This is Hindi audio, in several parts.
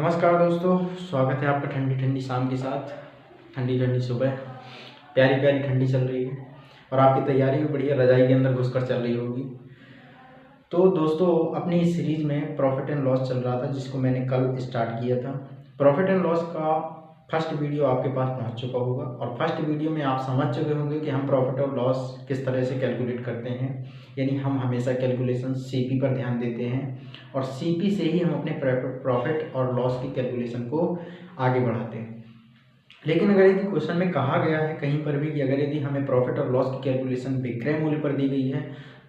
नमस्कार दोस्तों, स्वागत है आपका ठंडी ठंडी शाम के साथ। ठंडी ठंडी सुबह, प्यारी प्यारी ठंडी चल रही है और आपकी तैयारी भी बढ़िया रजाई के अंदर घुसकर चल रही होगी। तो दोस्तों, अपनी इस सीरीज़ में प्रॉफिट एंड लॉस चल रहा था, जिसको मैंने कल स्टार्ट किया था। प्रॉफिट एंड लॉस का फर्स्ट वीडियो आपके पास पहुंच चुका होगा और फर्स्ट वीडियो में आप समझ चुके होंगे कि हम प्रॉफिट और लॉस किस तरह से कैलकुलेट करते हैं। यानी हम हमेशा कैलकुलेशन सीपी पर ध्यान देते हैं और सीपी से ही हम अपने प्रॉफिट और लॉस की कैलकुलेशन को आगे बढ़ाते हैं। लेकिन अगर यदि क्वेश्चन में कहा गया है कहीं पर भी कि अगर यदि हमें प्रॉफिट और लॉस की कैलकुलेशन विक्रय मूल्य पर दी गई है,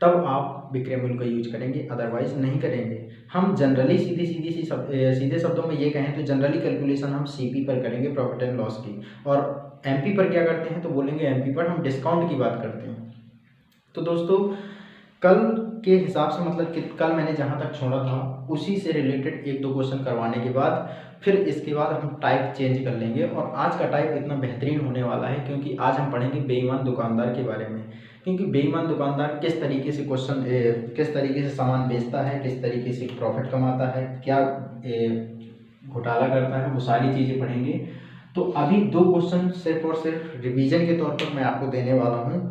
तब आप विक्रय मूल्य का यूज करेंगे, अदरवाइज नहीं करेंगे। हम जनरली सीधे शब्दों में ये कहें तो जनरली कैलकुलेशन हम सीपी पर करेंगे प्रॉफिट एंड लॉस की, और एमपी पर क्या करते हैं तो बोलेंगे एमपी पर हम डिस्काउंट की बात करते हैं। तो दोस्तों, कल के हिसाब से मतलब कि कल मैंने जहाँ तक छोड़ा था उसी से रिलेटेड एक दो क्वेश्चन करवाने के बाद फिर इसके बाद हम टाइप चेंज कर लेंगे। और आज का टाइप इतना बेहतरीन होने वाला है क्योंकि आज हम पढ़ेंगे बेईमान दुकानदार के बारे में। क्योंकि बेईमान दुकानदार किस तरीके से किस तरीके से सामान बेचता है, किस तरीके से प्रॉफिट कमाता है, क्या घोटाला करता है, वो सारी चीज़ें पढ़ेंगे। तो अभी दो क्वेश्चन सिर्फ और सिर्फ रिवीजन के तौर पर मैं आपको देने वाला हूँ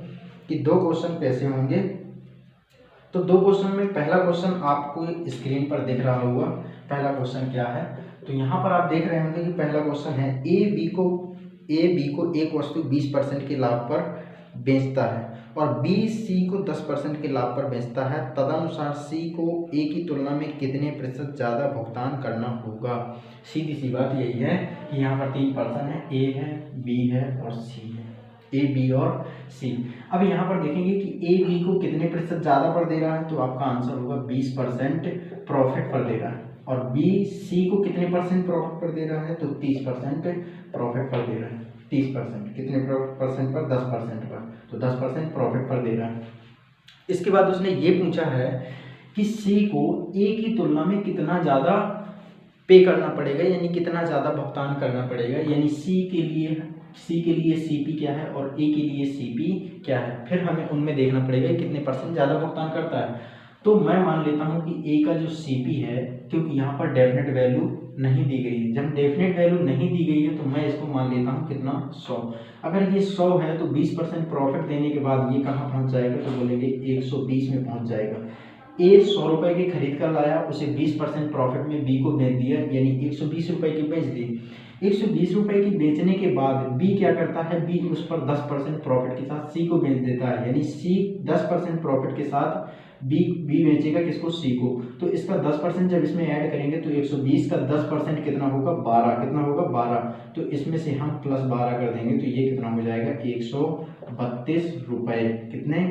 कि दो क्वेश्चन कैसे होंगे। तो दो क्वेश्चन में पहला क्वेश्चन आपको स्क्रीन पर दिख रहा होगा। पहला क्वेश्चन क्या है तो यहाँ पर आप देख रहे होंगे कि पहला क्वेश्चन है ए बी को एक वस्तु 20% के लाभ पर बेचता है और बी सी को 10% के लाभ पर बेचता है। तदनुसार सी को ए की तुलना में कितने प्रतिशत ज़्यादा भुगतान करना होगा। सीधी सी बात यही है कि यहाँ पर 3 पर्सन है, ए है, बी है और सी है, ए बी और सी। अब यहाँ पर देखेंगे कि ए बी को कितने प्रतिशत ज़्यादा पर दे रहा है तो आपका आंसर होगा 20% प्रॉफिट पर दे रहा है, और बी सी को कितने परसेंट प्रॉफिट पर दे रहा है तो 30% प्रॉफिट पर दे रहा है। 30% कितने परसेंट पर? 10% पर, तो 10% प्रॉफिट पर दे रहा है। इसके बाद उसने ये पूछा है कि सी को ए की तुलना में कितना ज़्यादा पे करना पड़ेगा, यानी कितना ज़्यादा भुगतान करना पड़ेगा। यानी सी के लिए सीपी क्या है और ए के लिए सीपी क्या है, फिर हमें उनमें देखना पड़ेगा कितने परसेंट ज़्यादा भुगतान करता है। तो मैं मान लेता हूँ कि ए का जो सीपी है, क्योंकि यहाँ पर डेफिनेट वैल्यू नहीं दी गई है, जब डेफिनेट वैल्यू नहीं दी गई है तो मैं इसको मान लेता हूँ कितना 100। अगर ये 100 है तो 20% प्रॉफिट देने के बाद ये कहाँ पहुँच जाएगा तो बोलेंगे 120 में पहुँच जाएगा। ए 100 रुपये की खरीद कर लाया, उसे 20% प्रॉफिट में बी को बेच दिया, यानी 120 रुपये की बेच दी। 120 रुपये की बेचने के बाद बी क्या करता है, बी उस पर 10% प्रॉफिट के साथ सी को बेच देता है, यानी सी 10% प्रॉफिट के साथ बी बेचेगा किसको, सी को। तो इसका 10% जब इसमें ऐड करेंगे तो 120 का 10% कितना होगा, 12। कितना होगा, 12। तो इसमें से हम प्लस 12 कर देंगे तो ये कितना हो जाएगा, 132 रुपये। कितने,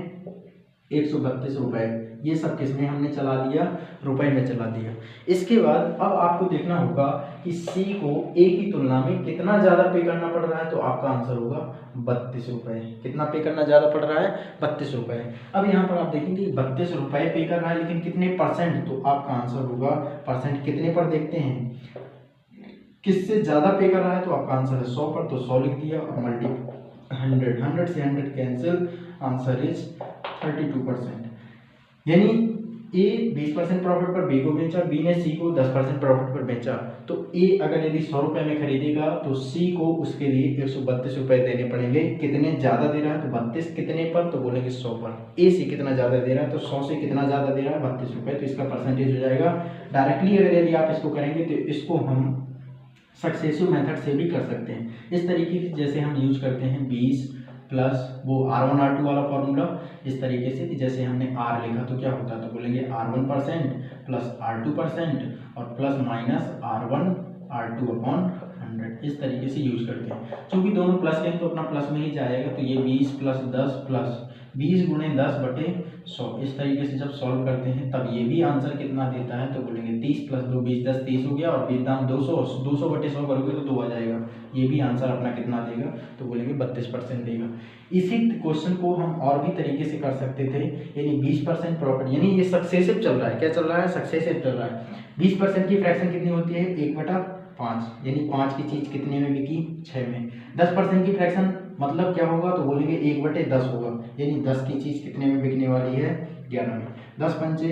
132 रुपये। ये सब किसमें हमने चला दिया, रुपए में चला दिया। इसके बाद अब आपको देखना होगा कि सी को ए की तुलना में कितना ज़्यादा पे करना पड़ रहा है तो आपका आंसर होगा 32 रुपये। कितना पे करना ज़्यादा पड़ रहा है, 32 रुपये। अब यहाँ पर आप देखेंगे 32 रुपये पे कर रहा है, लेकिन कितने परसेंट, तो आपका आंसर होगा परसेंट कितने पर देखते हैं, किससे ज़्यादा पे कर रहा है तो आपका आंसर है 100 पर, तो 100 लिख दिया और मल्टी 100 से 100 कैंसिल, आंसर इज 32%। यानी ए 20% प्रॉफिट पर बी को बेचा, बी ने सी को 10% प्रॉफिट पर बेचा। तो ए अगर यदि 100 रुपये में खरीदेगा तो सी को उसके लिए 132 रुपये देने पड़ेंगे। कितने ज़्यादा दे रहा है तो 32 कितने पर, तो बोलेंगे 100 पर। ए से कितना ज़्यादा दे रहा है तो 100 से कितना ज़्यादा दे रहा है, 32 रुपये, तो इसका परसेंटेज हो जाएगा। डायरेक्टली अगर यदि आप इसको करेंगे तो इसको हम सक्सेसिव मेथड से भी कर सकते हैं, इस तरीके से जैसे हम यूज करते हैं 20 प्लस वो R1 R2 वाला फॉर्मूला, इस तरीके से कि जैसे हमने R लिखा तो क्या होता है तो बोलेंगे R1% प्लस R2% और plus minus R1 R2 upon 100, इस तरीके से यूज करते हैं। क्योंकि दोनों प्लस के हैं तो अपना प्लस में ही जाएगा, तो ये 20 प्लस 10 प्लस 20 गुणे 10/100, इस तरीके से जब सॉल्व करते हैं तब ये भी आंसर कितना देता है तो बोलेंगे 30 प्लस 2 20 10 30 हो गया, और विदाम 200/100 करोगे तो 2 आ जाएगा। ये भी आंसर अपना कितना देगा तो बोलेंगे 32% देगा। इसी क्वेश्चन को हम और भी तरीके से कर सकते थे, यानी 20% प्रॉफिट, यानी ये सक्सेसिव चल रहा है, क्या चल रहा है, सक्सेसिव चल रहा है। 20% की फ्रैक्शन कितनी होती है, 1/5, यानी 5 की चीज़ कितने में बिकी, 6 में। 10% की फ्रैक्शन मतलब क्या होगा तो बोलेंगे 1/10 होगा, यानी 10 की चीज़ कितने में बिकने वाली है, 11 में। 10 पंचे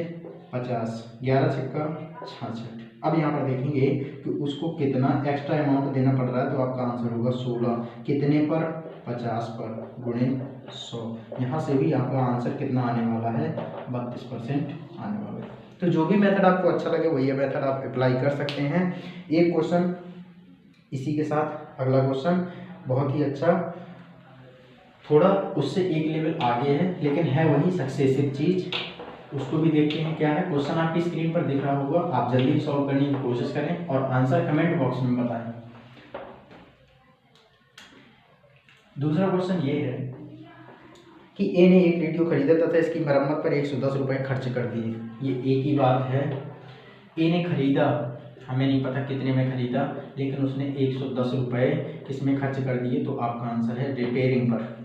50, 11 छक्का 66, अब यहाँ पर देखेंगे कि उसको कितना एक्स्ट्रा अमाउंट देना पड़ रहा है, तो आपका आंसर होगा 16 कितने पर 50 पर गुणे 100। यहाँ से भी आपका आंसर कितना आने वाला है 32% आने वाला है। तो जो भी मेथड आपको अच्छा लगे वही मेथड आप अप्लाई कर सकते हैं। एक क्वेश्चन इसी के साथ अगला क्वेश्चन बहुत ही अच्छा, थोड़ा उससे एक लेवल आगे है लेकिन है वही सक्सेसिव चीज, उसको भी देखते हैं क्या है। क्वेश्चन आपकी स्क्रीन पर दिख रहा होगा, आप जल्दी सॉल्व करने की कोशिश करें और आंसर कमेंट बॉक्स में बताएं। दूसरा क्वेश्चन ये है कि ए ने एक रेडियो खरीदा तथा इसकी मरम्मत पर 110 रुपये खर्च कर दिए। ये एक ही बात है, ए ने खरीदा, हमें नहीं पता कितने में खरीदा, लेकिन उसने 110 रुपये किसमें खर्च कर दिए, तो आपका आंसर है रिपेयरिंग पर।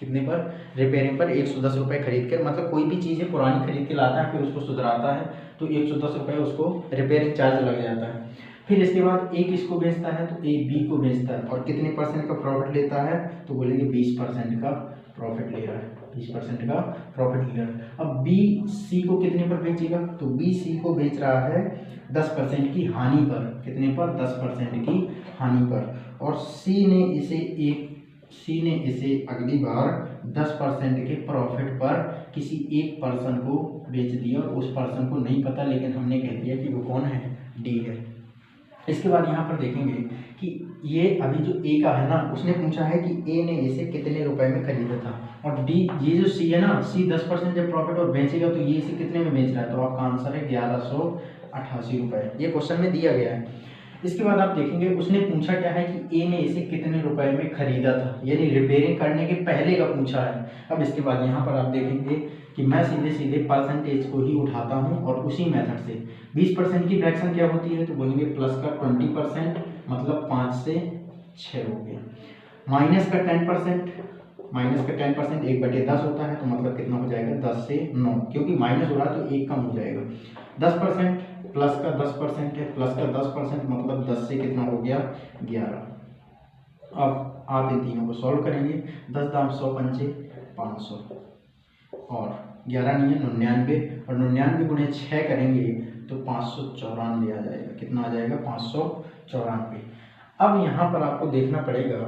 कितने पर? रिपेयरिंग पर 110 रुपये खरीद कर, मतलब कोई भी चीज़ें पुरानी खरीद के लाता है फिर उसको सुधराता है तो 110 रुपये उसको रिपेयरिंग चार्ज लग जाता है। फिर इसके बाद एक इसको बेचता है तो ए बी को बेचता है और कितने परसेंट का प्रॉफिट लेता है, तो बोलेंगे 20% का प्रॉफिट ले रहा है, 20% का प्रॉफिट ले रहा है। अब बी सी को कितने पर बेचेगा, तो बी सी को बेच रहा है 10% की हानि पर। कितने पर? 10% की हानि पर। और सी ने इसे अगली बार 10% के प्रॉफिट पर किसी एक पर्सन को बेच दिया और उस पर्सन को नहीं पता, लेकिन हमने कह दिया कि वो कौन है, डी है। इसके बाद यहाँ पर देखेंगे कि ये अभी जो ए का है ना, उसने पूछा है कि ए ने इसे कितने रुपए में खरीदा था, और डी ये जो सी है ना, सी 10% जब प्रॉफिट और बेचेगा तो ये इसे कितने में बेच रहा है, तो आपका आंसर है 1188 रुपये। ये क्वेश्चन में दिया गया है। इसके बाद आप देखेंगे उसने पूछा क्या है कि ए ने इसे कितने रुपए में खरीदा था, यानी रिपेयरिंग करने के पहले का पूछा है। अब इसके बाद यहाँ पर आप देखेंगे कि मैं सीधे सीधे परसेंटेज को ही उठाता हूँ और उसी मेथड से 20% की फ्रैक्शन क्या होती है, तो बोलेंगे प्लस का 20%, मतलब 5 से 6 हो गया। माइनस का 10%, 1/10 होता है, तो मतलब कितना हो जाएगा 10 से 9, क्योंकि माइनस हो रहा है तो एक कम हो जाएगा। 10% प्लस का 10% है, प्लस का 10% मतलब 10 से कितना हो गया 11। अब आप इन तीनों को सॉल्व करेंगे, 10 दाम 100 पंचे 500 और 11 नहीं है 99, और 99 गुणे 6 करेंगे तो 594 आ जाएगा। कितना आ जाएगा 594। अब यहाँ पर आपको देखना पड़ेगा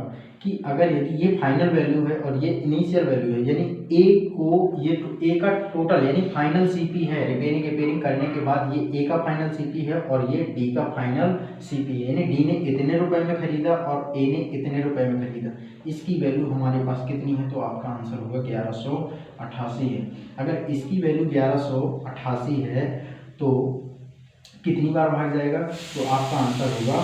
कि अगर यदि ये फाइनल वैल्यू है और ये इनिशियल वैल्यू है, यानी ए का टोटल यानी फाइनल सीपी है, रिपेयरिंग करने के बाद ये ए का फाइनल सीपी है और ये डी का फाइनल सीपी है, यानी डी ने इतने रुपए में खरीदा और ए ने इतने रुपए में खरीदा। इसकी वैल्यू हमारे पास कितनी है, तो आपका आंसर होगा 1188 है। अगर इसकी वैल्यू 1188 है तो कितनी बार भाग जाएगा, तो आपका आंसर होगा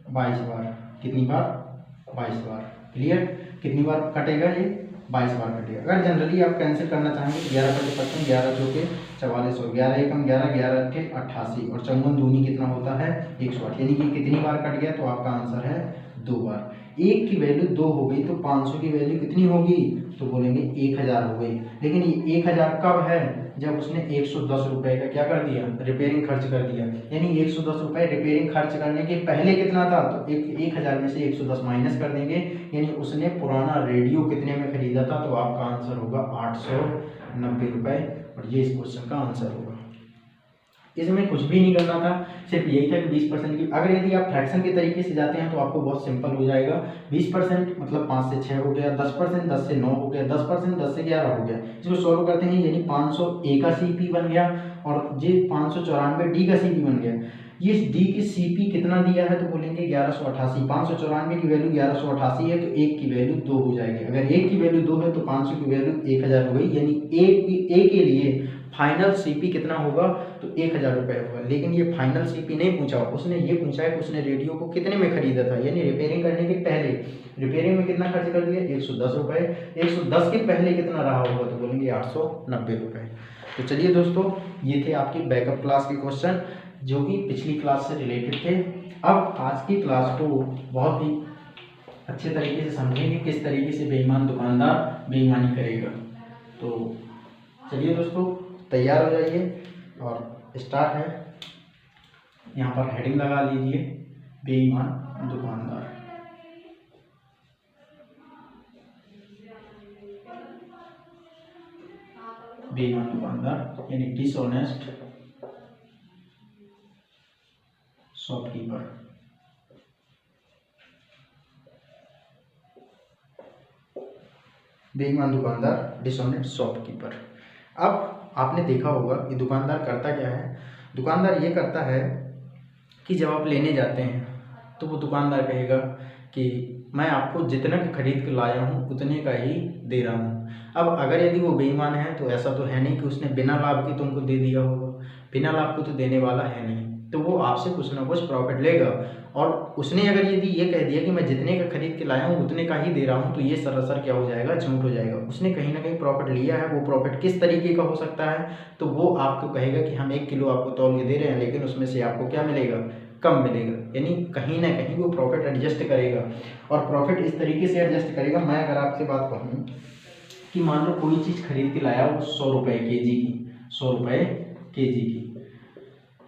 22 बार। कितनी बार? 22 बार। क्लियर? कितनी बार कटेगा ये? 22 बार कटेगा। अगर जनरली आप कैंसिल करना चाहेंगे 11/55, 11 चौके 44 और 11 एकम 11, 11 अट्ठे 88 और 54 दूनी कितना होता है 108, यानी कि कितनी बार कट गया, तो आपका आंसर है 2 बार। एक की वैल्यू 2 हो गई तो 500 की वैल्यू कितनी होगी, तो बोलेंगे 1000 हो गई। लेकिन ये 1000 कब है, जब उसने 110 रुपये का क्या कर दिया, रिपेयरिंग खर्च कर दिया। यानी 110 रुपये रिपेयरिंग खर्च करने के पहले कितना था, तो 1000 में से 110 माइनस कर देंगे, यानी उसने पुराना रेडियो कितने में खरीदा था, तो आपका आंसर होगा 890 रुपये, और ये इस क्वेश्चन का आंसर होगा। इसमें कुछ भी नहीं करना था, सिर्फ यही था कि 20% की, अगर यदि आप फ्रैक्शन के तरीके से जाते हैं तो आपको बहुत सिंपल हो जाएगा। 20% मतलब 5 से 6 हो गया, 10% 10 से 9 हो गया, 10% 10 से 11 हो गया। इसको सॉल्व करते हैं, यानी 500 ए का सीपी बन गया और ये 594 डी का सीपी बन गया। ये डी की सीपी कितना दिया है, तो बोलेंगे 1188। 594 की वैल्यू 1188 है, तो एक की वैल्यू 2 हो जाएगी। अगर एक की वैल्यू 2 है तो 500 की वैल्यू 1000 हो गई, यानी ए के लिए फाइनल सीपी कितना होगा, तो 1000 रुपये होगा। लेकिन ये फाइनल सीपी नहीं पूछा, उसने ये पूछा है कि उसने रेडियो को कितने में खरीदा था, यानी रिपेयरिंग करने के पहले। रिपेयरिंग में कितना खर्च कर दिया 110 रुपये, 110 के पहले कितना रहा होगा, तो बोलेंगे 890 रुपये। तो चलिए दोस्तों, ये थे आपकी बैकअप क्लास के क्वेश्चन जो कि पिछली क्लास से रिलेटेड थे। अब आज की क्लास को बहुत ही अच्छे तरीके से समझेंगे, किस तरीके से बेईमान दुकानदार बेईमानी करेगा। तो चलिए दोस्तों, तैयार हो जाइए और स्टार्ट है। यहाँ पर हेडिंग लगा लीजिए, बेईमान दुकानदार। बेईमान दुकानदार यानी डिसऑनेस्ट शॉपकीपर। बेईमान दुकानदार डिसऑनेस्ट शॉपकीपर। अब आपने देखा होगा कि दुकानदार करता क्या है। दुकानदार ये करता है कि जब आप लेने जाते हैं तो वो दुकानदार कहेगा कि मैं आपको जितना खरीद के लाया हूँ उतने का ही दे रहा हूँ। अब अगर यदि वो बेईमान है तो ऐसा तो है नहीं कि उसने बिना लाभ के तुमको दे दिया होगा, बिना लाभ को तो देने वाला है नहीं, तो वो आपसे कुछ ना कुछ प्रॉफिट लेगा। और उसने अगर यदि ये कह दिया कि मैं जितने का खरीद के लाया हूँ उतने का ही दे रहा हूँ, तो ये सरासर क्या हो जाएगा, झूठ हो जाएगा। उसने कहीं ना कहीं प्रॉफिट लिया है। वो प्रॉफिट किस तरीके का हो सकता है, तो वो आपको कहेगा कि हम 1 किलो आपको तौल के दे रहे हैं, लेकिन उसमें से आपको क्या मिलेगा, कम मिलेगा। यानी कहीं ना कहीं वो प्रॉफिट एडजस्ट करेगा। और प्रॉफिट इस तरीके से एडजस्ट करेगा, मैं अगर आपसे बात कहूँ कि मान लो कोई चीज़ खरीद के लाया वो 100 रुपये केजी की, 100 रुपये केजी की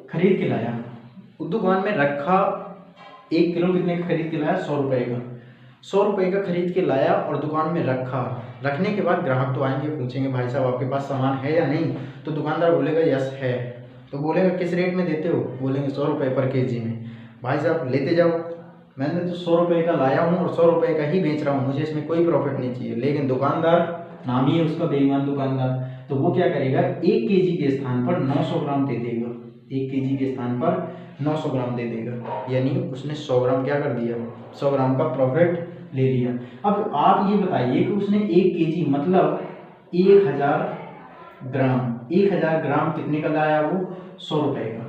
खरीद के लाया, उस दुकान में रखा। 1 किलो कितने का खरीद के लाया, 100 रुपये का। 100 रुपये का खरीद के लाया और दुकान में रखा। रखने के बाद ग्राहक तो आएंगे, पूछेंगे भाई साहब आपके पास सामान है या नहीं, तो दुकानदार बोलेगा यस है। तो बोलेगा किस रेट में देते हो, बोलेंगे 100 रुपये पर केजी में। भाई साहब लेते जाओ, मैंने तो 100 रुपये का लाया हूँ और 100 रुपये का ही बेच रहा हूँ, मुझे इसमें कोई प्रॉफिट नहीं चाहिए। लेकिन दुकानदार, नाम ही है उसका बेईमान दुकानदार, तो वो क्या करेगा, 1 केजी के स्थान पर 900 ग्राम दे देगा। 1 केजी के स्थान पर 900 ग्राम दे देगा, यानी उसने 100 ग्राम क्या कर दिया, 100 ग्राम का प्रॉफिट ले लिया। अब आप ये बताइए कि उसने 1 केजी मतलब 1000 ग्राम, 1000 ग्राम कितने का लाया वो, 100 रुपये का।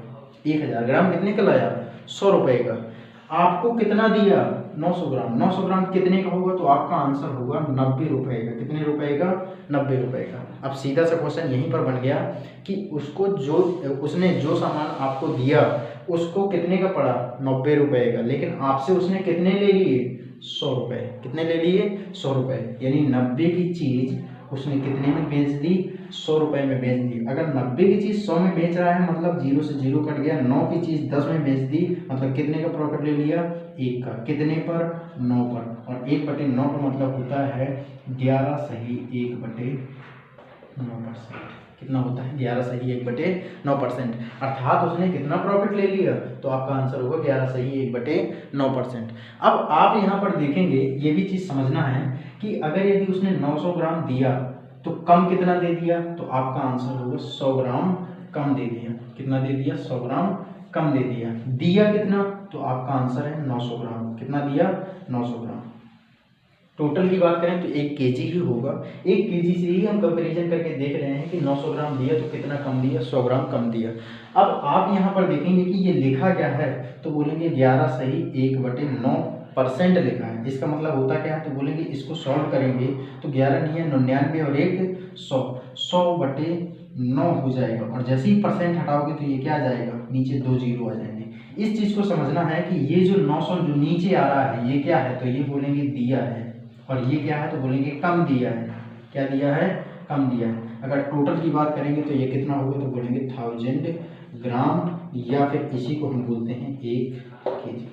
1000 ग्राम कितने का लाया, 100 रुपये का। आपको कितना दिया, 900 ग्राम। 900 ग्राम कितने का होगा, तो आपका आंसर होगा 90 रुपये का। कितने रुपए का, 90 रुपये का। अब सीधा सा क्वेश्चन यहीं पर बन गया कि उसको उसने जो सामान आपको दिया उसको कितने का पड़ा, 90 रुपये का, लेकिन आपसे उसने कितने ले लिए, 100 रुपये। कितने ले लिए, 100 रुपये। यानी 90 की चीज़ उसने कितने में बेच दी, 100 रुपये में बेच दी। अगर 90 की चीज़ 100 में बेच रहा है मतलब 0 से 0 कट गया। 9 की चीज़ 10 में बेच दी मतलब कितने का प्रॉफिट ले लिया, 1 का। कितने पर, 9 पर। और 1/9 का मतलब होता है 11 सही 1/9%। कितना होता है, 11 सही 1/9%। अर्थात उसने कितना प्रॉफिट ले लिया, तो आपका आंसर होगा 11 सही 1/9%। अब आप यहाँ पर देखेंगे, ये भी चीज़ समझना है कि अगर यदि उसने 900 ग्राम दिया तो कम कितना दे दिया, तो आपका आंसर होगा 100 ग्राम कम दे दिया। कितना दे दिया, 100 ग्राम कम दे दिया। दिया कितना, तो आपका आंसर है 900 ग्राम। कितना दिया, 900 ग्राम। टोटल की बात करें तो 1 केजी ही होगा। 1 केजी से ही हम कंपैरिजन करके देख रहे हैं कि 900 ग्राम दिया तो कितना कम दिया, 100 ग्राम कम दिया। अब आप यहाँ पर देखेंगे कि ये लिखा क्या है, तो बोलेंगे 11 सही 1/9% लिखा है। इसका मतलब होता क्या है, तो बोलेंगे इसको सॉल्व करेंगे तो 11 नहीं है 99 और 1 100, 100/9 हो जाएगा। और जैसे ही परसेंट हटाओगे तो ये क्या आ जाएगा, नीचे 2 जीरो आ जाएंगे। इस चीज़ को समझना है कि ये जो 900 जो नीचे आ रहा है ये क्या है, तो ये बोलेंगे दिया है। और ये क्या है, तो बोलेंगे कम दिया है। क्या दिया है, कम दिया है। अगर टोटल की बात करेंगे तो ये कितना होगा, तो बोलेंगे 1000 ग्राम, या फिर इसी को हम बोलते हैं 1 केजी।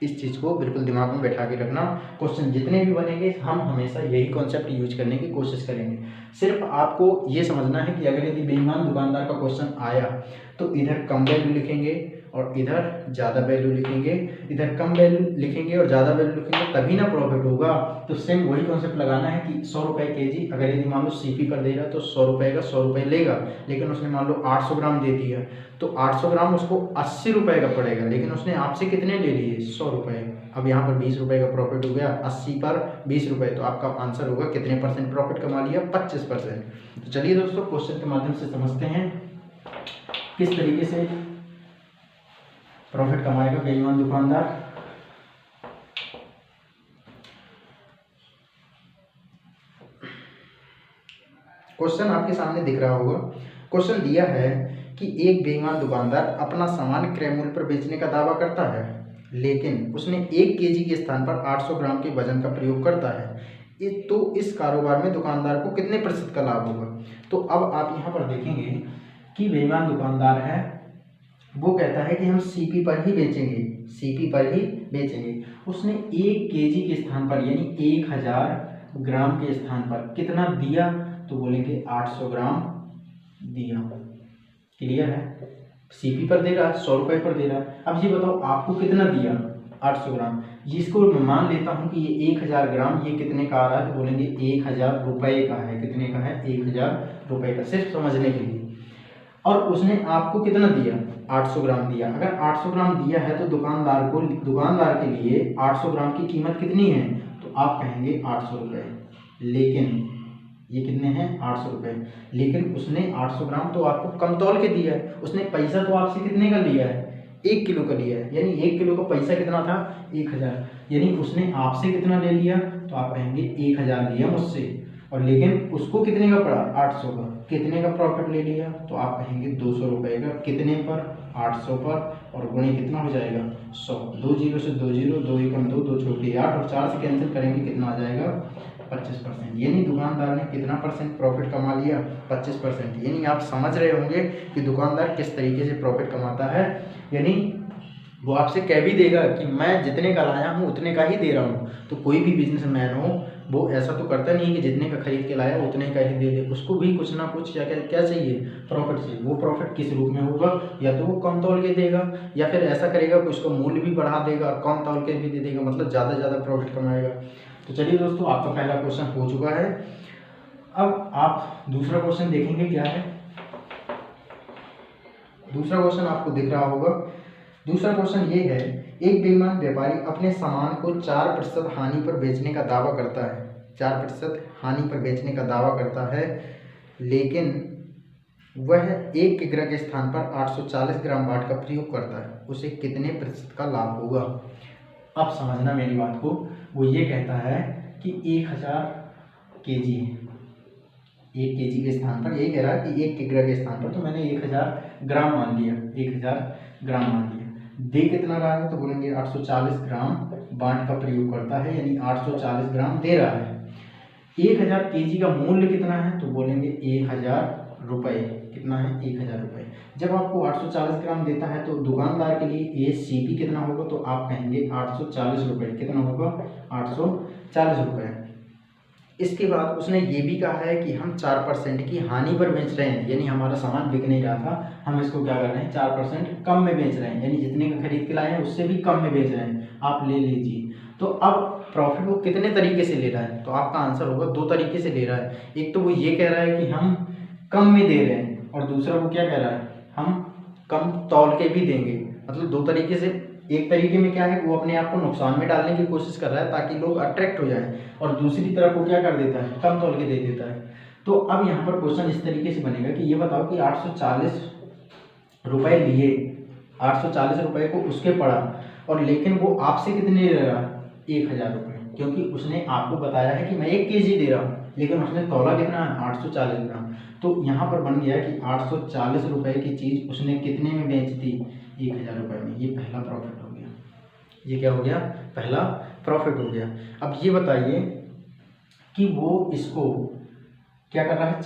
इस चीज़ को बिल्कुल दिमाग में बैठा के रखना। क्वेश्चन जितने भी बनेंगे हम हमेशा यही कॉन्सेप्ट यूज करने की कोशिश करेंगे। सिर्फ आपको ये समझना है कि अगर यदि बेईमान दुकानदार का क्वेश्चन आया तो इधर कम वैल्यू लिखेंगे और इधर ज़्यादा वैल्यू लिखेंगे, इधर कम वैल्यू लिखेंगे और ज़्यादा वैल्यू लिखेंगे, तभी ना प्रॉफिट होगा। तो सेम वही कॉन्सेप्ट लगाना है कि 100 रुपये केजी, अगर यदि मान लो सीपी कर देगा तो 100 रुपये का 100 रुपये लेगा, लेकिन उसने मान लो 800 ग्राम दे दिया तो 800 ग्राम उसको 80 रुपये का पड़ेगा, लेकिन उसने आपसे कितने ले लिए, 100 रुपये। अब यहाँ पर 20 रुपये का प्रॉफिट हो गया, 80 पर 20 रुपये, तो आपका आंसर होगा कितने % प्रॉफिट कमा लिया, 25%। तो चलिए दोस्तों क्वेश्चन के माध्यम से समझते हैं किस तरीके से प्रॉफिट कमाएगा बेईमान दुकानदार। क्वेश्चन आपके सामने दिख रहा होगा। क्वेश्चन दिया है कि एक बेईमान दुकानदार अपना सामान क्रय मूल्य पर बेचने का दावा करता है, लेकिन उसने 1 केजी के स्थान पर 800 ग्राम के वजन का प्रयोग करता है, तो इस कारोबार में दुकानदार को कितने % का लाभ होगा। तो अब आप यहाँ पर देखेंगे कि बेईमान दुकानदार है, वो कहता है कि हम सीपी पर ही बेचेंगे, सीपी पर ही बेचेंगे। उसने 1 केजी के स्थान पर यानी 1000 ग्राम के स्थान पर कितना दिया, तो बोलेंगे 800 ग्राम दिया। क्लियर है? सीपी पर दे रहा है 100 रुपये पर दे रहा है। अब ये बताओ आपको कितना दिया, 800 ग्राम। जिसको मैं मान लेता हूँ कि ये 1000 ग्राम ये कितने का आ रहा है, तो बोलेंगे 1000 रुपये का है। कितने का है? 1000 रुपये का, सिर्फ समझने के लिए। और उसने आपको कितना दिया, 800 ग्राम दिया। अगर 800 ग्राम दिया है तो दुकानदार के लिए 800 ग्राम की कीमत कितनी है, तो आप कहेंगे 800 रुपये। लेकिन ये कितने हैं, 800 रुपये। लेकिन उसने 800 ग्राम तो आपको कम तौल के दिया है। उसने पैसा तो आपसे कितने का लिया है, 1 किलो का लिया है। यानी 1 किलो का पैसा कितना था, 1000। यानी उसने आपसे कितना ले लिया, तो आप कहेंगे 1000 लिया मुझसे। और लेकिन उसको कितने का पड़ा, 800 का। कितने का प्रॉफिट ले लिया, तो आप कहेंगे 200 रुपये का। कितने पर, 800 पर। और गुणे कितना हो जाएगा, 100। 2 जीरो से 2 जीरो, 2 एकम 2, 2 छोटी 8, और 4 से कैंसिल करेंगे, कितना आ जाएगा, 25%। यानी दुकानदार ने कितना परसेंट प्रॉफिट कमा लिया, 25%। यानी आप समझ रहे होंगे कि दुकानदार किस तरीके से प्रॉफिट कमाता है। यानी वो आपसे कह भी देगा कि मैं जितने का लाया हूँ उतने का ही दे रहा हूँ। तो कोई भी बिजनेसमैन हो वो ऐसा तो करता नहीं कि जितने का खरीद के लाया उतने का ही दे दे। उसको भी कुछ ना कुछ क्या चाहिए, प्रॉफिट चाहिए। वो प्रॉफिट किस रूप में होगा, या तो वो कम तौल के देगा, या फिर ऐसा करेगा कि उसका मूल्य भी बढ़ा देगा और कम तौल के भी दे देगा, मतलब ज़्यादा प्रॉफिट कमाएगा। तो चलिए दोस्तों, आपका पहला क्वेश्चन हो चुका है। अब आप दूसरा क्वेश्चन देखेंगे क्या है। दूसरा क्वेश्चन आपको दिख रहा होगा। दूसरा क्वेश्चन ये है, एक बेईमान व्यापारी अपने सामान को 4% हानि पर बेचने का दावा करता है। 4% हानि पर बेचने का दावा करता है, लेकिन वह 1 किग्रा के स्थान पर 840 ग्राम बाट का प्रयोग करता है। उसे कितने प्रतिशत का लाभ होगा। अब समझना मेरी बात को। वो ये कहता है कि 1000 केजी है, 1 केजी के स्थान पर, यही कह रहा है कि 1 किग्रा के स्थान पर, तो मैंने 1000 ग्राम मान लिया, 1000 ग्राम मान लिया। दे कितना रहा है, तो बोलेंगे 840 ग्राम बाट का प्रयोग करता है, यानी 840 ग्राम दे रहा है। 1000 केजी का मूल्य कितना है, तो बोलेंगे 1000 रुपये। कितना है, 1000 रुपये। जब आपको 840 ग्राम देता है तो दुकानदार के लिए ये सीपी कितना होगा, तो आप कहेंगे 840 रुपये। कितना होगा, 840 रुपये। इसके बाद उसने ये भी कहा है कि हम 4% की हानि पर बेच रहे हैं, यानी हमारा सामान बिक नहीं रहा था, हम इसको क्या कर रहे हैं, 4% कम में बेच रहे हैं, यानी जितने का खरीद के लाए हैं उससे भी कम में बेच रहे हैं, आप ले लीजिए। तो अब प्रॉफिट वो कितने तरीके से ले रहा है, तो आपका आंसर होगा 2 तरीके से ले रहा है। एक तो वो ये कह रहा है कि हम कम में दे रहे हैं, और दूसरा वो क्या कह रहा है, हम कम तौल के भी देंगे। मतलब 2 तरीके से। एक तरीके में क्या है, वो अपने आप को नुकसान में डालने की कोशिश कर रहा है ताकि लोग अट्रैक्ट हो जाएं, और दूसरी तरफ वो क्या कर देता है, कम तौल के दे देता है। तो अब यहाँ पर क्वेश्चन इस तरीके से बनेगा कि ये बताओ कि 840 रुपये लिए, 840 रुपये को उसके पड़ा, और लेकिन वो आपसे कितने ले रहा है, 1000 रुपये। क्योंकि उसने आपको बताया है कि मैं 1 केजी दे रहा हूँ, लेकिन उसने तौला कितना है, 840 ग्राम। तो यहाँ पर बन गया कि 840 रुपये की चीज़ उसने कितने में बेच दी, 1000 रुपये में। ये पहला प्रॉफिट हो गया। ये क्या हो गया, पहला प्रॉफिट हो गया। अब ये बताइए कि वो इसको क्या कर रहा है,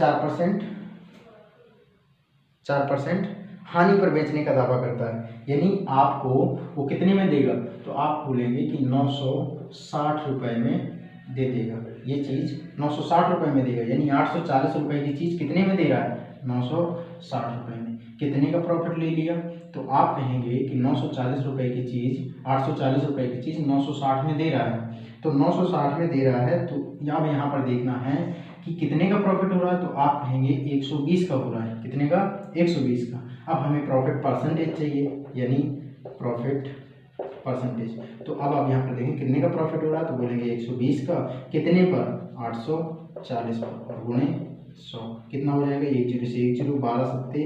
4% हानि पर बेचने का दावा करता है, यानी आपको वो कितने में देगा, तो आप बोलेंगे कि 960 रुपये में दे देगा। ये चीज़ 960 रुपये में देगा, यानी 840 रुपये की चीज़ कितने में दे रहा है, 960 रुपये में। कितने का प्रॉफिट ले लिया, तो आप कहेंगे कि 940 रुपये की चीज़, 840 रुपये की चीज़ 960 में दे रहा है। तो 960 में दे रहा है, तो अब यहाँ पर देखना है कि कितने का प्रॉफिट हो रहा है, तो आप कहेंगे 120 का हो रहा है। कितने का, 120 का। अब हमें प्रॉफिट परसेंटेज चाहिए, यानी प्रॉफिट परसेंटेज। तो अब आप यहाँ पर देखें कितने का प्रॉफिट हो रहा है, तो बोलेंगे 120 का। कितने पर, 840 पर, और गुणे 100। कितना हो जाएगा, 1 जीरो से 1 जीरो, 12 सत्ते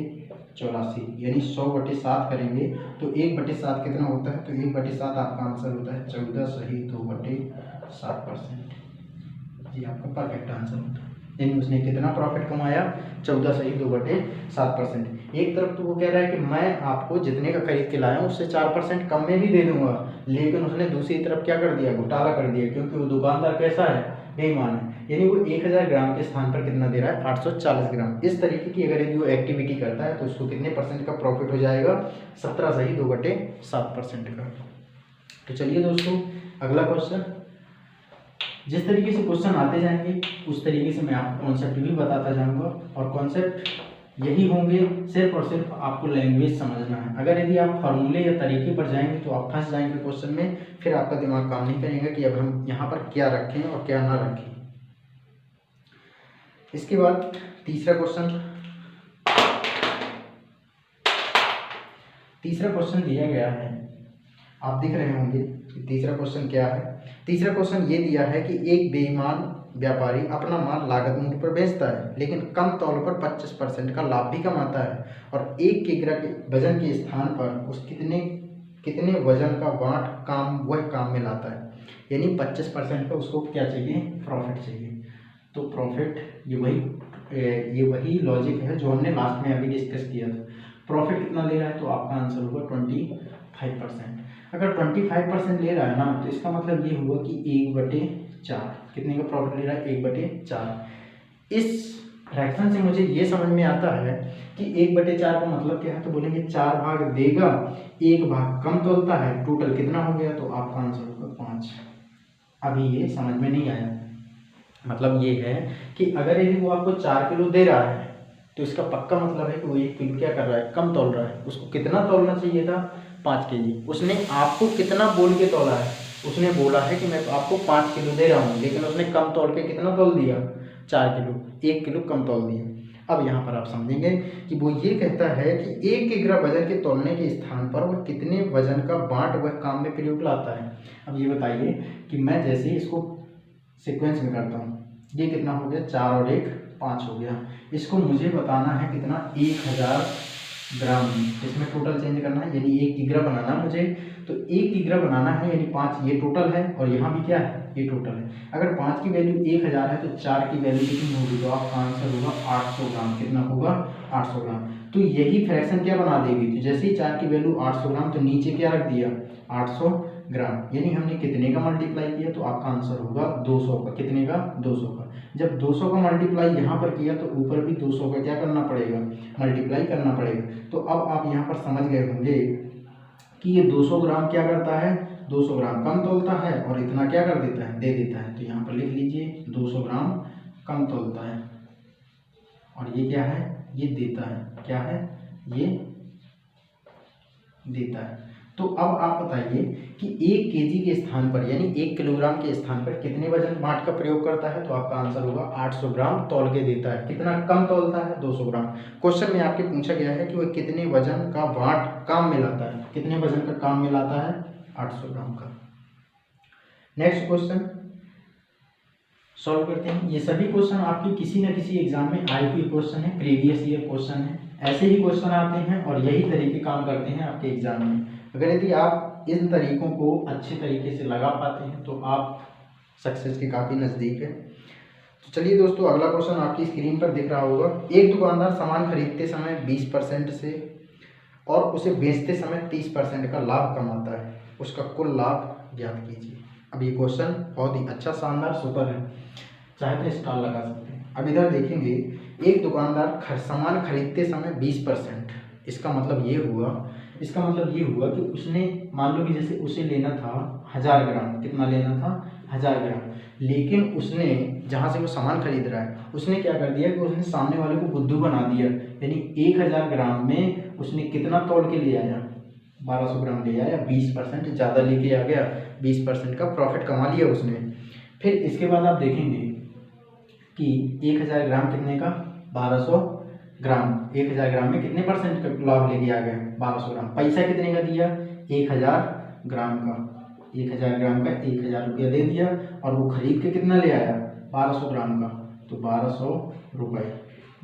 84, यानी 100/7 करेंगे तो 1/7 कितना होता है, तो 1/7 आपका आंसर होता है 14 सही 2/7%। ये आपका परफेक्ट आंसर होता है। यानी उसने कितना प्रॉफिट कमाया, 14 सही 2/7%। एक तरफ तो वो कह रहा है कि मैं आपको जितने का खरीद के लाया हूँ उससे 4% कम में भी दे दूंगा, लेकिन उसने दूसरी तरफ क्या कर दिया, घोटाला कर दिया, क्योंकि वो दुकानदार कैसा है, बेईमान है। यानी वो 1000 ग्राम के स्थान पर कितना दे रहा है, 840 ग्राम। इस तरीके की अगर यदि वो एक्टिविटी करता है तो उसको कितने परसेंट का प्रॉफिट हो जाएगा, 17 सही 2/7% का। तो चलिए दोस्तों, अगला क्वेश्चन। जिस तरीके से क्वेश्चन आते जाएंगे उस तरीके से मैं आपको कॉन्सेप्ट भी बताता जाऊंगा, और कॉन्सेप्ट यही होंगे। सिर्फ और सिर्फ आपको लैंग्वेज समझना है। अगर यदि आप फॉर्मूले या तरीके पर जाएंगे तो आप फंस जाएंगे क्वेश्चन में, फिर आपका दिमाग काम नहीं करेगा कि अब हम यहाँ पर क्या रखें और क्या ना रखें। इसके बाद तीसरा क्वेश्चन दिया गया है, आप दिख रहे होंगे कि तीसरा क्वेश्चन क्या है। तीसरा क्वेश्चन ये दिया है कि एक बेईमान व्यापारी अपना माल लागत मूल्य पर बेचता है लेकिन कम तौल पर 25% का लाभ भी कमाता है और 1 किग्रा के वजन के स्थान पर उस कितने वजन का वाट वह काम में लाता है। यानी 25% का उसको क्या चाहिए, प्रॉफिट चाहिए। तो प्रॉफिट ये वही लॉजिक है जो हमने लास्ट में अभी डिस्कस किया था। प्रॉफिट कितना ले रहा है तो आपका आंसर होगा 25%। अगर 25% ले रहा है ना तो इसका मतलब ये हुआ कि 1/4 कितने का प्रॉफिट ले रहा है, 1/4। इस फ्रैक्शन से मुझे ये समझ में आता है कि 1/4 का मतलब क्या है, तो बोलेंगे 4 भाग देगा, 1 भाग कम तोलता है, टोटल कितना हो गया, तो आपका आंसर होगा 5। अभी ये समझ में नहीं आया। मतलब ये है कि अगर यदि वो आपको 4 किलो दे रहा है तो इसका पक्का मतलब है कि वो 1 किलो क्या कर रहा है, कम तोल रहा है। उसको कितना तोलना चाहिए था, 5 केजी। उसने आपको कितना बोल के तोला है, उसने बोला है कि मैं आपको 5 किलो दे रहा हूँ, लेकिन उसने कम तोल के कितना तोल दिया, 4 किलो, 1 किलो कम तोल दिया। अब यहाँ पर आप समझेंगे कि वो ये कहता है कि 1 किग्रा वजन के तोलने के स्थान पर वह कितने वजन का बांट वह काम में प्रयोग लाता है। अब ये बताइए कि मैं जैसे इसको सीक्वेंस में करता हूँ, ये कितना हो गया, 4 और 1 5 हो गया। इसको मुझे बताना है कितना, 1000 ग्राम। इसमें टोटल चेंज करना है, यानी 1 किग्रा बनाना मुझे, तो 1 किग्रा बनाना है, यानी 5 ये टोटल है और यहाँ भी क्या है, ये टोटल है। अगर 5 की वैल्यू 1000 है तो 4 की वैल्यू कितनी होगी, तो आपका आंसर होगा 800 ग्राम। कितना होगा, 800 ग्राम। तो यही फ्रैक्शन क्या बना देगी, तो जैसे ही 4 की वैल्यू 800 ग्राम तो नीचे क्या रख दिया, 800 ग्राम। यानी हमने कितने का मल्टीप्लाई किया, तो आपका आंसर होगा 200 का। कितने का, 200 का। जब 200 का मल्टीप्लाई यहाँ पर किया तो ऊपर भी 200 का क्या करना पड़ेगा, मल्टीप्लाई करना पड़ेगा। तो अब आप यहाँ पर समझ गए होंगे कि ये 200 ग्राम क्या करता है, 200 ग्राम कम तोलता है और इतना क्या कर देता है, दे देता है। तो यहाँ पर लिख लीजिए 200 ग्राम कम तोलता है और ये क्या है, ये देता है। क्या है, ये देता है। तो अब आप बताइए कि 1 केजी के स्थान पर यानी 1 किलोग्राम के स्थान पर कितने वजन बांट का प्रयोग करता है, तो आपका आंसर होगा 800 ग्राम तौल के देता है। कितना कम तौलता है, 200 ग्राम। क्वेश्चन में आपके पूछा गया है कि वह कितने वजन का बांट काम में लाता है, कितने वजन का काम में लाता है, 800 ग्राम का। नेक्स्ट क्वेश्चन सॉल्व करते हैं। ये सभी क्वेश्चन आपके किसी न किसी एग्जाम में आए हुए क्वेश्चन है, प्रीवियस ईयर क्वेश्चन है। ऐसे ही क्वेश्चन आते हैं और यही तरीके काम करते हैं आपके एग्जाम में। अगर यदि आप इन तरीकों को अच्छे तरीके से लगा पाते हैं तो आप सक्सेस के काफ़ी नज़दीक है। तो चलिए दोस्तों, अगला क्वेश्चन आपकी स्क्रीन पर दिख रहा होगा। एक दुकानदार सामान खरीदते समय 20% से और उसे बेचते समय 30% का लाभ कमाता है, उसका कुल लाभ ज्ञात कीजिए। अब ये क्वेश्चन बहुत ही अच्छा, शानदार, सुपर है, चाहे तो स्टार लगा सकते हैं। अब इधर देखेंगे, एक दुकानदार सामान खरीदते समय 20%, इसका मतलब ये हुआ कि उसने, मान लो कि जैसे उसे लेना था 1000 ग्राम, कितना लेना था, 1000 ग्राम, लेकिन उसने जहाँ से वो सामान खरीद रहा है उसने क्या कर दिया कि उसने सामने वाले को बुद्धू बना दिया। यानी 1000 ग्राम में उसने कितना तोड़ के ले आया, 1200 ग्राम ले आया, 20% ज़्यादा लेके आ गया, 20% का प्रॉफिट कमा लिया उसने। फिर इसके बाद आप देखेंगे कि 1000 ग्राम कितने का, 1200 ग्राम। 1000 ग्राम में कितने परसेंट का लाभ लेके आ गया, 1200 ग्राम। पैसा कितने का दिया, 1000 ग्राम का, 1000 ग्राम का 1000 रुपया दे दिया और वो खरीद के कितना ले आया, 1200 ग्राम का, तो 1200 रुपये।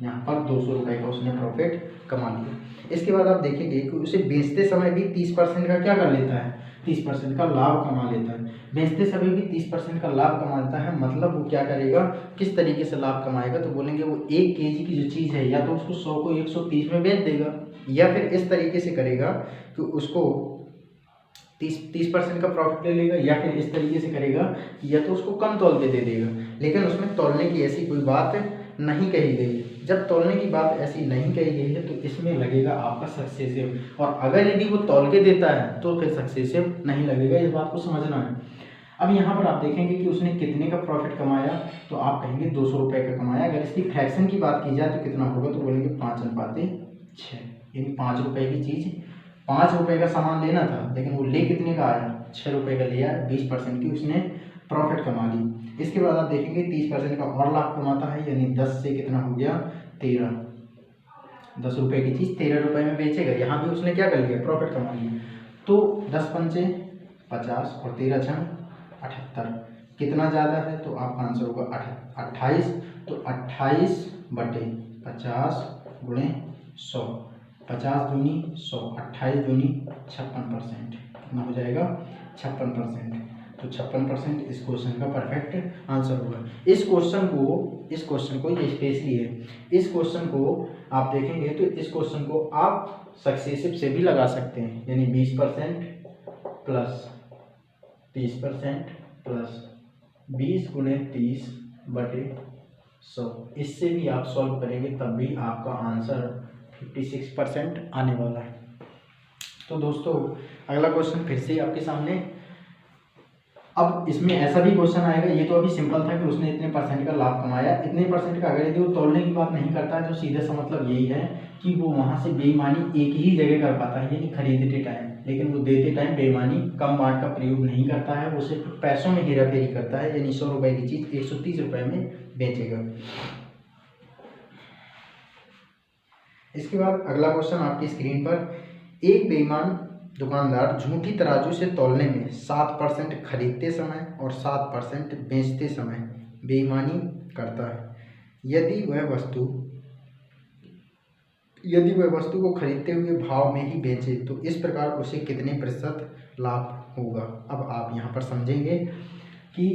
यहाँ पर 200 रुपये का उसने प्रॉफिट कमा लिया। इसके बाद आप देखेंगे कि उसे बेचते समय भी 30% का क्या कर लेता है, 30% का लाभ कमा लेता है। बेचते समय भी 30% का लाभ कमाता है, मतलब वो क्या करेगा, किस तरीके से लाभ कमाएगा, तो बोलेंगे वो 1 केजी की जो चीज़ है या तो उसको 100 को 130 में बेच देगा, या फिर इस तरीके से करेगा कि उसको 30% का प्रॉफिट ले लेगा, या फिर इस तरीके से करेगा कि या तो उसको कम तौल पे दे देगा। लेकिन उसमें तौलने की ऐसी कोई बात नहीं कही गई है। जब तौलने की बात ऐसी नहीं कही गई है तो इसमें लगेगा आपका सक्सेसिव, और अगर यदि वो तौल के देता है तो फिर सक्सेसिव नहीं लगेगा। इस बात को समझना है। अब यहाँ पर आप देखेंगे कि उसने कितने का प्रॉफिट कमाया, तो आप कहेंगे 200 रुपये का कमाया। अगर इसकी फ्रैक्शन की बात की जाए तो कितना होगा, तो बोलेंगे 5/6, यानी 5 रुपये की चीज़ 5 रुपये का सामान लेना था, लेकिन वो ले कितने का आया, 6 रुपये का लिया, 20% की उसने प्रॉफिट कमा ली। इसके बाद आप देखेंगे 30% का और लाभ कमाता है, यानी 10 से कितना हो गया 13, 10 रुपये की चीज़ 13 रुपये में बेचेगा। यहाँ भी उसने क्या कर लिया, प्रॉफिट कमा लिया। तो 10 पंचे 50 और 13 छंग 78, कितना ज़्यादा है, तो आपका आंसर होगा 28। तो 28/50 गुणे 100, 50 दूनी 100, 28 दूनी 56%, कितना हो जाएगा 56%। तो 56% इस क्वेश्चन का परफेक्ट आंसर होगा। इस क्वेश्चन को ये स्पेशली है, इस क्वेश्चन को आप देखेंगे तो इस क्वेश्चन को आप सक्सेसिव से भी लगा सकते हैं, यानी 20% प्लस 30% प्लस 20 गुणे 30/100, इससे भी आप सॉल्व करेंगे तब भी आपका आंसर 56% आने वाला है। तो दोस्तों अगला क्वेश्चन फिर से आपके सामने। अब इसमें ऐसा भी क्वेश्चन आएगा, ये तो अभी सिंपल था कि उसने इतने परसेंट का लाभ कमाया, इतने परसेंट का। अगर यदि वो तोलने की बात नहीं करता है तो सीधा सा मतलब यही है कि वो वहाँ से बेईमानी एक ही जगह कर पाता है, यानी खरीदते टाइम, लेकिन वो देते टाइम बेईमानी कम बांट का प्रयोग नहीं करता है, वो सिर्फ पैसों में हेरा फेरी करता है, यानी 100 रुपये की चीज़ 130 रुपये में बेचेगा। इसके बाद अगला क्वेश्चन आपकी स्क्रीन पर, एक बेईमान दुकानदार झूठी तराजू से तौलने में 7% खरीदते समय और 7% बेचते समय बेईमानी करता है। यदि वह वस्तु को खरीदते हुए भाव में ही बेचे तो इस प्रकार उसे कितने प्रतिशत लाभ होगा। अब आप यहाँ पर समझेंगे कि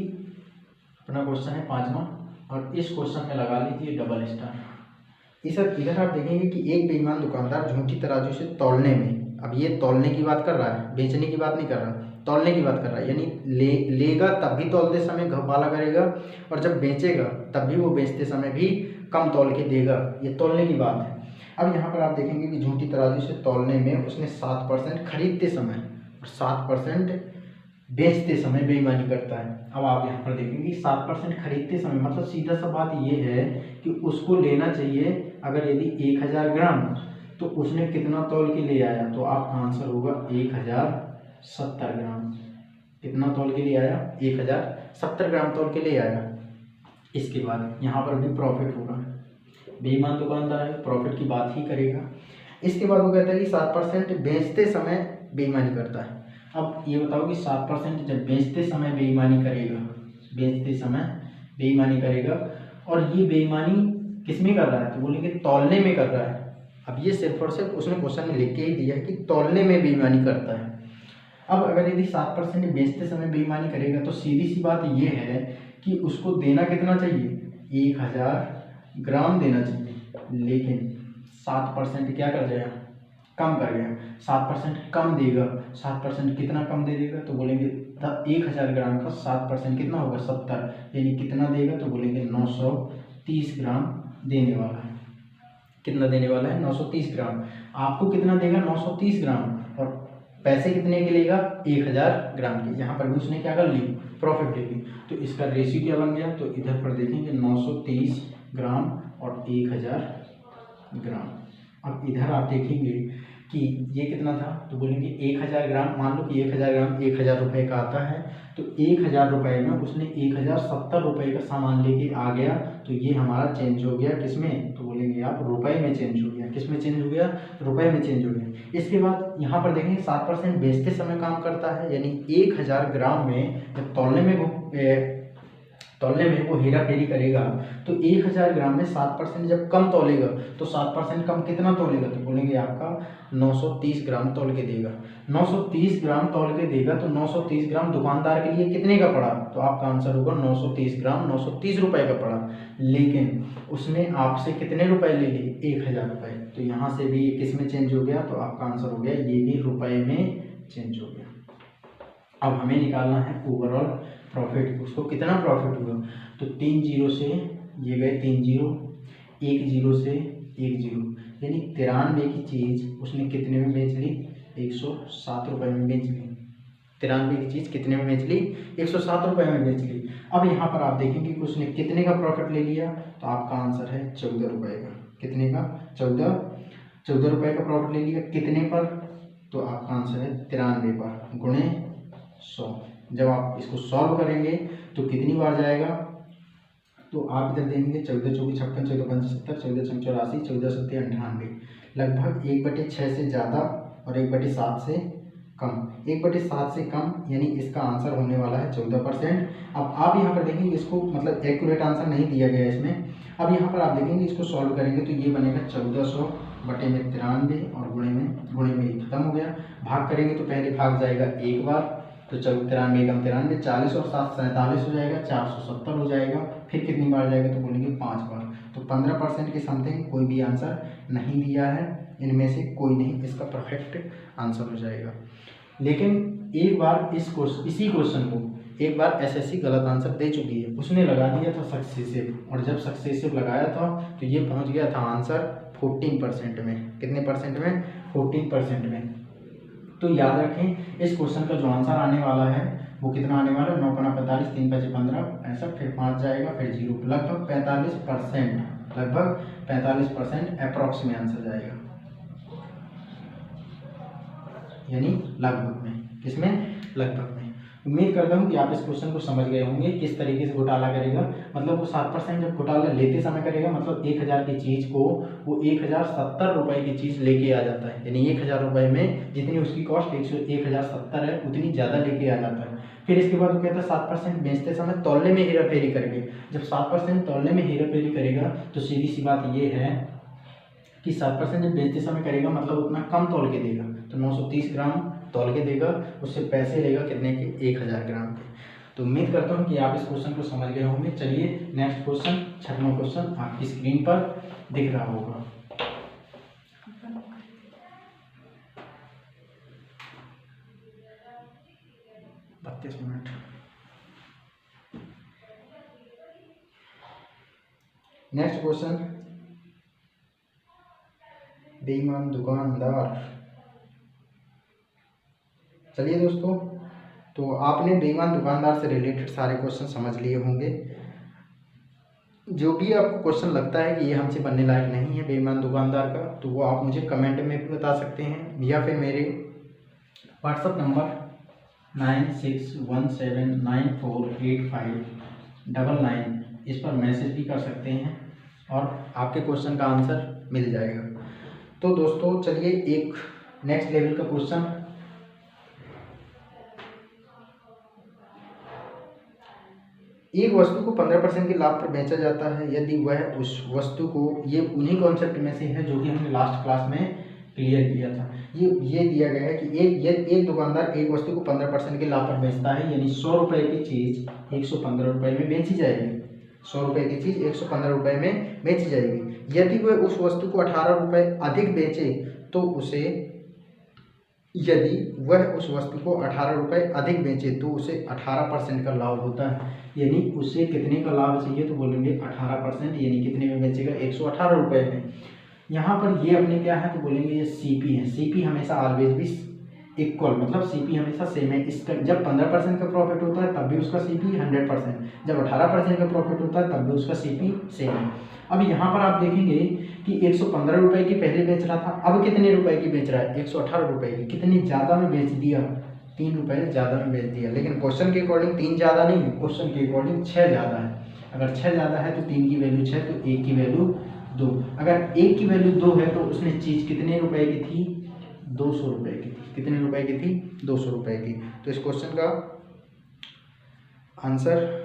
अपना क्वेश्चन है 5वां, और इस क्वेश्चन में लगा लीजिए डबल स्टार। इधर आप देखेंगे कि एक बेईमान दुकानदार झूठी तराजू से तौलने में, अब ये तौलने की बात कर रहा है, बेचने की बात नहीं कर रहा, तौलने की बात कर रहा है, यानी लेगा तब भी तौलते समय घपाला करेगा, और जब बेचेगा तब भी वो बेचते समय भी कम तौल के देगा, ये तौलने की बात है। अब यहाँ पर आप देखेंगे कि झूठी तराजू से तौलने में उसने 7% खरीदते समय और 7% बेचते समय बेईमानी करता है। अब आप यहाँ पर देखेंगे 7% खरीदते समय मतलब सीधा सा बात ये है कि उसको लेना चाहिए, अगर यदि 1000 ग्राम, तो उसने कितना तौल के ले आया, तो आपका आंसर होगा 1070 ग्राम। कितना तौल के ले आया, 1070 ग्राम तौल के ले आया। इसके बाद यहाँ पर भी प्रॉफिट होगा, बेईमान दुकानदार है, प्रॉफिट की बात ही करेगा। इसके बाद वो कहता है कि 7% बेचते समय बेईमानी करता है। अब ये बताओ कि 7% जब बेचते समय बेईमानी करेगा, और ये बेईमानी किस में कर रहा है, तो बोलेंगे तौलने में कर रहा है। अब ये सिर्फ और सिर्फ उसने क्वेश्चन में लिख के ही दिया है कि तौलने में बेईमानी करता है। अब अगर यदि 7% बेचते समय बेईमानी करेगा तो सीधी सी बात ये है कि उसको देना कितना चाहिए, 1000 ग्राम देना चाहिए, लेकिन 7% क्या कर जाएगा, कम कर गया, 7% कम देगा। 7% कितना कम दे देगा, तो बोलेंगे 1000 ग्राम का 7% कितना होगा 70, यानी कितना देगा, तो बोलेंगे 930 ग्राम देने वाला है। कितना देने वाला है, 930 ग्राम। आपको कितना देगा, 930 ग्राम, और पैसे कितने के लेगा, 1000 ग्राम के। यहाँ पर भी उसने क्या कर ली, प्रॉफिट ले ली। तो इसका रेशियो क्या बन गया, तो इधर पर देखेंगे 930 ग्राम और 1000 ग्राम। अब इधर आप देखेंगे कि ये कितना था, तो बोलेंगे 1000 ग्राम, मान लो कि 1000 ग्राम 1000 रुपये का आता है, तो 1000 रुपये में उसने 1070 रुपये का सामान लेके आ गया, तो ये हमारा चेंज हो गया किसमें, तो बोलेंगे आप रुपये में चेंज हो गया। किस में चेंज हो गया, रुपये में चेंज हो गया। इसके बाद यहाँ पर देखेंगे 7% बेचते समय काम करता है, यानी 1000 ग्राम में जब तौलने में वो हेरा फेरी करेगा, तो 1000 ग्राम में 7% जब कम तौलेगा, तो 7% कम कितना तौलेगा, तो बोलेंगे आपका 930 ग्राम तौल के देगा। 930 ग्राम तौल के देगा, तो 930 ग्राम दुकानदार के लिए कितने का पड़ा, तो आपका आंसर होगा 930 ग्राम 930 रुपये का पड़ा, लेकिन उसने आपसे कितने रुपए ले लिए, 1000 रुपये। तो यहाँ से भी किस में चेंज हो गया, तो आपका आंसर हो गया ये भी रुपये में चेंज हो गया। अब हमें निकालना है ओवरऑल प्रॉफिट, उसको कितना प्रॉफिट हुआ, तो 3 जीरो से ये गए 3 जीरो, 1 जीरो से 1 जीरो, यानी 93 की चीज़ उसने कितने में बेच ली, 107 रुपये में बेच ली। 93 की चीज़ कितने में बेच ली, 107 रुपये में बेच ली। अब यहाँ पर आप देखेंगे कि उसने कितने का प्रॉफिट ले लिया, तो आपका आंसर है 14 रुपये का। कितने का, 14 रुपये का प्रॉफिट ले लिया। कितने पर, तो आपका आंसर है 93 पर गुणे 100। जब आप इसको सॉल्व करेंगे तो कितनी बार जाएगा, तो आप इधर देखेंगे 14 चौकी 56, 14 पंच 70, 14 छंग 84, 14 सत्ते 98, लगभग 1/6 से ज़्यादा और 1/7 से कम। 1/7 से कम यानी इसका आंसर होने वाला है 14%। अब आप यहाँ पर देखेंगे, इसको मतलब एक्यूरेट आंसर नहीं दिया गया है इसमें। अब यहाँ पर आप देखेंगे, इसको सॉल्व करेंगे तो ये बनेगा 1400/93 और गुणे में खत्म हो गया। भाग करेंगे तो पहले भाग जाएगा एक बार, तो 93 कम 93, 40 और 7 47 हो जाएगा, 470 हो जाएगा। फिर कितनी बार जाएगा, तो बोलेंगे 5 बार। तो 15% के समथिंग कोई भी आंसर नहीं दिया है, इनमें से कोई नहीं इसका परफेक्ट आंसर हो जाएगा। लेकिन एक बार इसी क्वेश्चन को एक बार एसएससी गलत आंसर दे चुकी है, उसने लगा दिया था सक्सेसिव, और जब सक्सेसिव लगाया था तो ये पहुंच गया था आंसर 14% में। कितने परसेंट में, 14% में। तो याद रखें, इस क्वेश्चन का जो आंसर आने वाला है वो कितना आने वाला है, 9 × 45, 3 × 5 15, 65, फिर 5 जाएगा, फिर 0, लगभग 45% अप्रॉक्स में आंसर जाएगा, यानी लगभग में। किसमें, लगभग में। उम्मीद करता हूँ कि आप इस क्वेश्चन को समझ गए होंगे किस तरीके से घोटाला करेगा। मतलब वो 7% जब घोटाला लेते समय करेगा, मतलब 1000 की चीज़ को वो 1070 रुपये की चीज़ लेके आ जाता है, यानी 1000 रुपये में जितनी उसकी कॉस्ट 1070 है उतनी ज़्यादा लेके आ जाता है। फिर इसके बाद वो कहता है 7% बेचते समय तौलने में हेरा फेरी करके। जब 7% तौलने में हेरा फेरी करेगा तो सीधी सी बात ये है कि 7% जब बेचते समय करेगा मतलब उतना कम तौल के देगा, तो 930 ग्राम तौल के देगा, उससे पैसे लेगा कितने के, 1000 ग्राम के। तो उम्मीद करता हूँ कि आप इस क्वेश्चन को समझ गए होंगे। चलिए नेक्स्ट क्वेश्चन, 6वां क्वेश्चन आपकी स्क्रीन पर दिख रहा होगा। नेक्स्ट क्वेश्चन, बेईमान दुकानदार। चलिए दोस्तों, तो आपने बेईमान दुकानदार से रिलेटेड सारे क्वेश्चन समझ लिए होंगे। जो भी आपको क्वेश्चन लगता है कि ये हमसे बनने लायक नहीं है बेईमान दुकानदार का, तो वो आप मुझे कमेंट में भी बता सकते हैं, या फिर मेरे व्हाट्सअप नंबर 9617948599 इस पर मैसेज भी कर सकते हैं और आपके क्वेश्चन का आंसर मिल जाएगा। तो दोस्तों चलिए एक नेक्स्ट लेवल का क्वेश्चन, एक वस्तु को 15% के लाभ पर बेचा जाता है यदि वह उस वस्तु को, ये उन्हीं कॉन्सेप्ट में से है जो कि हमने लास्ट क्लास में क्लियर किया था। ये दिया गया है कि एक दुकानदार एक वस्तु को 15% के लाभ पर बेचता है, यानी 100 रुपये की चीज़ 115 रुपये में बेची जाएगी। 100 रुपये की चीज़ 115 रुपये में बेची जाएगी। यदि वह उस वस्तु को 18 रुपये अधिक बेचे तो उसे, यदि वह उस वस्तु को 18 रुपये अधिक बेचे तो उसे 18% का लाभ होता है। यानी उसे कितने का लाभ चाहिए, तो बोलेंगे 18%, यानी कितने में बेचेगा, 118 रुपये में। यहाँ पर ये अपने क्या है, तो बोलेंगे ये सीपी है। सीपी हमेशा ऑलवेज भी इक्वल, मतलब सीपी हमेशा सेम है। इसका जब 15% का प्रॉफिट होता है तब भी उसका सीपी 100%, जब 18% का प्रॉफिट होता है तब भी उसका सीपी सेम है। अब यहाँ पर आप देखेंगे कि 115 रुपये की पहले बेच रहा था, अब कितने रुपए की बेच रहा है, 118 रुपये की। कितनी ज़्यादा में बेच दिया, 3 रुपये ज़्यादा में बेच दिया। लेकिन क्वेश्चन के अकॉर्डिंग 3 ज़्यादा नहीं है, क्वेश्चन के अकॉर्डिंग 6 ज़्यादा है। अगर 6 ज़्यादा है तो 3 की वैल्यू 6, तो 1 की वैल्यू 2। अगर 1 की वैल्यू 2 है तो उसने चीज़ कितने रुपए की थी, 200 रुपये की थी। कितने रुपए की थी, 200 रुपये की। तो इस क्वेश्चन का आंसर,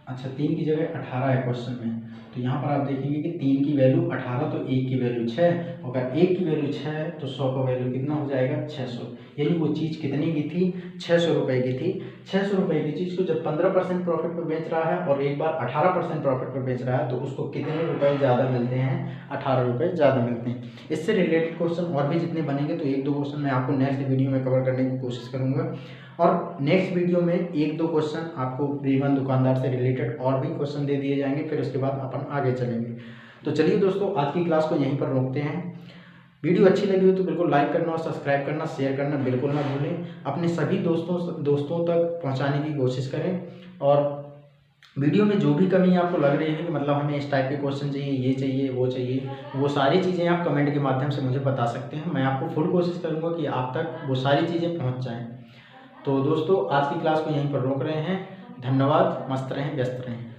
अच्छा 3 की जगह 18 है क्वेश्चन में, तो यहाँ पर आप देखेंगे कि 3 की वैल्यू 18 तो 1 की वैल्यू 6, अगर 1 की वैल्यू 6 है तो 100 का वैल्यू कितना हो जाएगा, 600। यानी वो चीज़ कितने की थी, 600 रुपये की थी। 600 रुपये की चीज़ को जब 15% प्रॉफिट पर बेच रहा है और एक बार 18% प्रॉफिट पर बेच रहा है तो उसको कितने रुपये ज़्यादा मिलते हैं, 18 रुपये ज़्यादा मिलते हैं। इससे रिलेटेड क्वेश्चन और भी जितने बनेंगे तो 1-2 क्वेश्चन मैं आपको नेक्स्ट वीडियो में कवर करने की कोशिश करूँगा, और नेक्स्ट वीडियो में 1-2 क्वेश्चन आपको बेईमान दुकानदार से रिलेटेड और भी क्वेश्चन दे दिए जाएंगे, फिर उसके बाद अपन आगे चलेंगे। तो चलिए दोस्तों, आज की क्लास को यहीं पर रोकते हैं। वीडियो अच्छी लगी हो तो बिल्कुल लाइक करना और सब्सक्राइब करना, शेयर करना बिल्कुल ना भूलें। अपने सभी दोस्तों तक पहुंचाने की कोशिश करें। और वीडियो में जो भी कमी आपको लग रही है कि मतलब हमें इस टाइप के क्वेश्चन चाहिए, ये चाहिए, वो चाहिए, वो सारी चीज़ें आप कमेंट के माध्यम से मुझे बता सकते हैं। मैं आपको फुल कोशिश करूँगा कि आप तक वो सारी चीज़ें पहुँच जाएँ। तो दोस्तों आज की क्लास को यहीं पर रोक रहे हैं। धन्यवाद। मस्त रहें, व्यस्त रहें।